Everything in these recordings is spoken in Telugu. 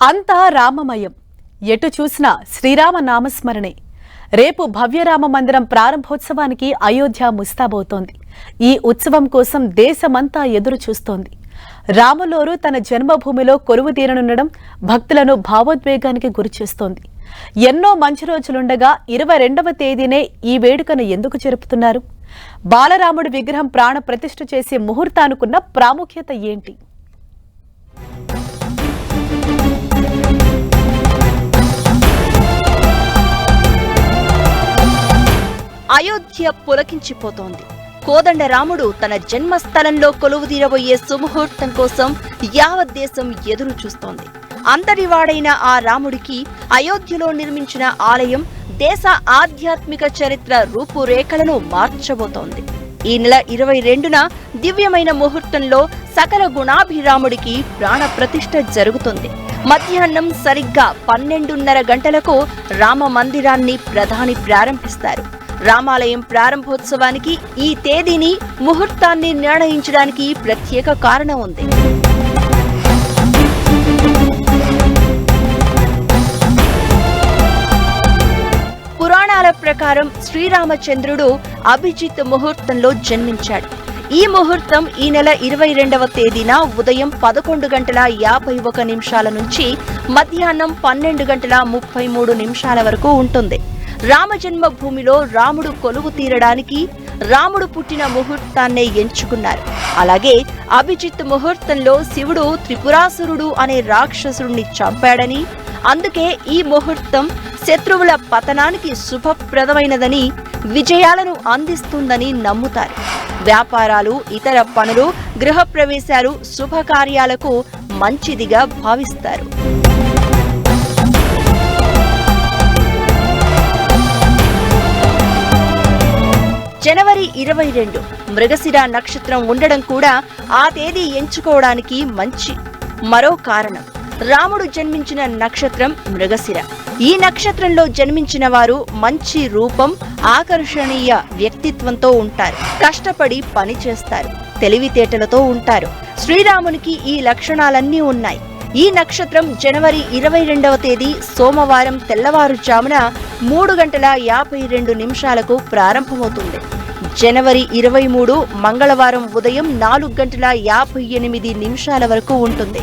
అంతా రామమయం. ఎటు చూసినా శ్రీరామ నామస్మరణే. రేపు భవ్యరామ మందిరం ప్రారంభోత్సవానికి అయోధ్య ముస్తాబవుతోంది. ఈ ఉత్సవం కోసం దేశమంతా ఎదురు చూస్తోంది. రాములోరు తన జన్మభూమిలో కొలువు తీరనుండడం భక్తులను భావోద్వేగానికి గురిచేస్తోంది. ఎన్నో మంచి రోజులుండగా 22వ తేదీనే ఈ వేడుకను ఎందుకు జరుపుతున్నారు? బాలరాముడి విగ్రహం ప్రాణ ప్రతిష్ఠ చేసే ముహూర్తానుకున్న ప్రాముఖ్యత ఏంటి? అయోధ్య పులకించిపోతోంది. కోదండరాముడు తన జన్మస్థలంలో కొలువుదీరబోయే సుముహూర్తం కోసం యావత్ దేశం ఎదురు చూస్తోంది. అంతటివాడైన ఆ రాముడికి అయోధ్యలో నిర్మించిన ఆలయం దేశ ఆధ్యాత్మిక చరిత్ర రూపురేఖలను మార్చబోతోంది. ఈ నెల 22న దివ్యమైన ముహూర్తంలో సకల గుణాభిరాముడికి ప్రాణ ప్రతిష్ఠ జరుగుతుంది. మధ్యాహ్నం సరిగ్గా 12:30 గంటలకు రామ మందిరాన్ని ప్రధాని ప్రారంభిస్తారు. రామాలయం ప్రారంభోత్సవానికి ఈ తేదీని, ముహూర్తాన్ని నిర్ణయించడానికి ప్రత్యేక కారణం ఉంది. పురాణాల ప్రకారం శ్రీరామచంద్రుడు అభిజిత్ ముహూర్తంలో జన్మించాడు. ఈ ముహూర్తం ఈ నెల 22వ తేదీన ఉదయం 11:51 నుంచి మధ్యాహ్నం 12:33 వరకు ఉంటుంది. రామజన్మభూమిలో రాముడు కొలువు తీరడానికి రాముడు పుట్టిన ముహూర్తాన్నే ఎంచుకున్నారు. అలాగే అభిజిత్ ముహూర్తంలో శివుడు త్రిపురాసురుడు అనే రాక్షసుడిని చంపాడని, అందుకే ఈ ముహూర్తం శత్రువుల పతనానికి శుభప్రదమైనదని, విజయాలను అందిస్తుందని నమ్ముతారు. వ్యాపారాలు, ఇతర పనులు, గృహప్రవేశాలు, శుభకార్యాలకు మంచిదిగా భావిస్తారు. జనవరి 22 మృగశిర నక్షత్రం ఉండడం కూడా ఆ తేదీ ఎంచుకోవడానికి మంచి మరో కారణం. రాముడు జన్మించిన నక్షత్రం మృగశిర. ఈ నక్షత్రంలో జన్మించిన వారు మంచి రూపం, ఆకర్షణీయ వ్యక్తిత్వంతో ఉంటారు. కష్టపడి పని చేస్తారు, తెలివితేటలతో ఉంటారు. శ్రీరామునికి ఈ లక్షణాలన్నీ ఉన్నాయి. ఈ నక్షత్రం జనవరి 22వ తేదీ సోమవారం తెల్లవారుజామున 3:52 ప్రారంభమవుతుంది. జనవరి 23 మంగళవారం ఉదయం 4:58 వరకు ఉంటుంది.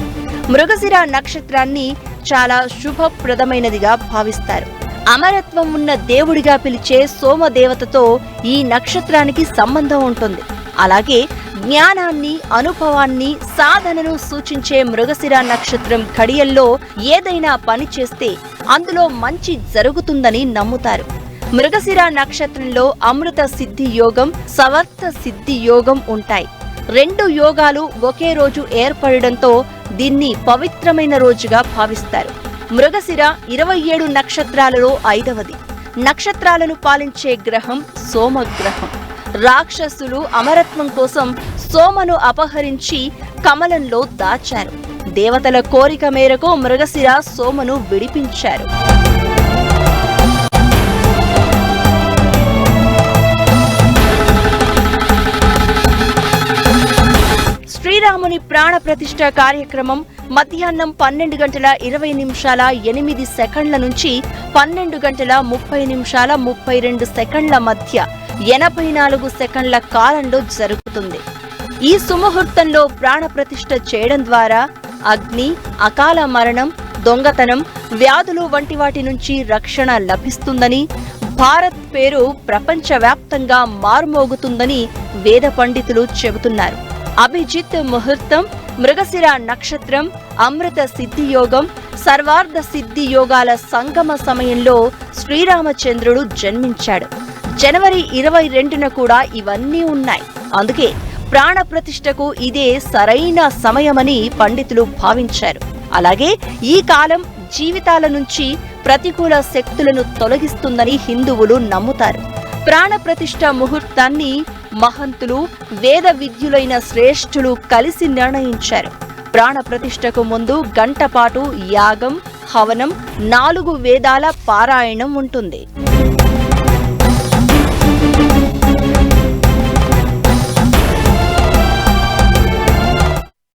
మృగశిర నక్షత్రాన్ని చాలా శుభప్రదమైనదిగా భావిస్తారు. అమరత్వం ఉన్న దేవుడిగా పిలిచే సోమదేవతతో ఈ నక్షత్రానికి సంబంధం ఉంటుంది. అలాగే జ్ఞానాన్ని, అనుభవాన్ని, సాధనను సూచించే మృగశిర నక్షత్రం ఘడియల్లో ఏదైనా పని చేస్తే అందులో మంచి జరుగుతుందని నమ్ముతారు. మృగశిర నక్షత్రంలో అమృత సిద్ధి యోగం, సవర్త సిద్ధి యోగం ఉంటాయి. 2 యోగాలు ఒకే రోజు ఏర్పడడంతో దీన్ని పవిత్రమైన రోజుగా భావిస్తారు. మృగశిర 27 నక్షత్రాలలో 5వది. నక్షత్రాలను పాలించే గ్రహం సోమగ్రహం. రాక్షసులు అమరత్వం కోసం సోమను అపహరించి కమలంలో దాచారు. దేవతల కోరిక మేరకు మృగశిర సోమను విడిపించారు. శ్రీరాముని ప్రాణ ప్రతిష్ఠ కార్యక్రమం మధ్యాహ్నం 12:20 నుంచి 12:30 మధ్య 84 సెకండ్ల కాలంలో జరుగుతుంది. ఈ సుముహూర్తంలో ప్రాణ ప్రతిష్ఠ చేయడం ద్వారా అగ్ని, అకాల మరణం, దొంగతనం, వ్యాధులు వంటి వాటి నుంచి రక్షణ లభిస్తుందని, భారత్ పేరు ప్రపంచవ్యాప్తంగా మారుమోగుతుందని వేద పండితులు చెబుతున్నారు. అభిజిత్ ముహూర్తం, మృగశిర నక్షత్రం, అమృత సిద్ధి యోగం, సర్వార్థ సిద్ధి యోగాల సంగమ సమయంలో శ్రీరామచంద్రుడు జన్మించాడు. జనవరి 22న కూడా ఇవన్నీ ఉన్నాయి. అందుకే ప్రాణ ప్రతిష్ఠకు ఇదే సరైన సమయమని పండితులు భావించారు. అలాగే ఈ కాలం జీవితాల నుంచి ప్రతికూల శక్తులను తొలగిస్తుందని హిందువులు నమ్ముతారు. ప్రాణ ప్రతిష్ఠ ముహూర్తాన్ని మహంతులు, వేద విద్యులైన శ్రేష్ఠులు కలిసి నిర్ణయించారు. ప్రాణ ప్రతిష్ఠకు ముందు గంట పాటు యాగం, హవనం, 4 వేదాల పారాయణం ఉంటుంది.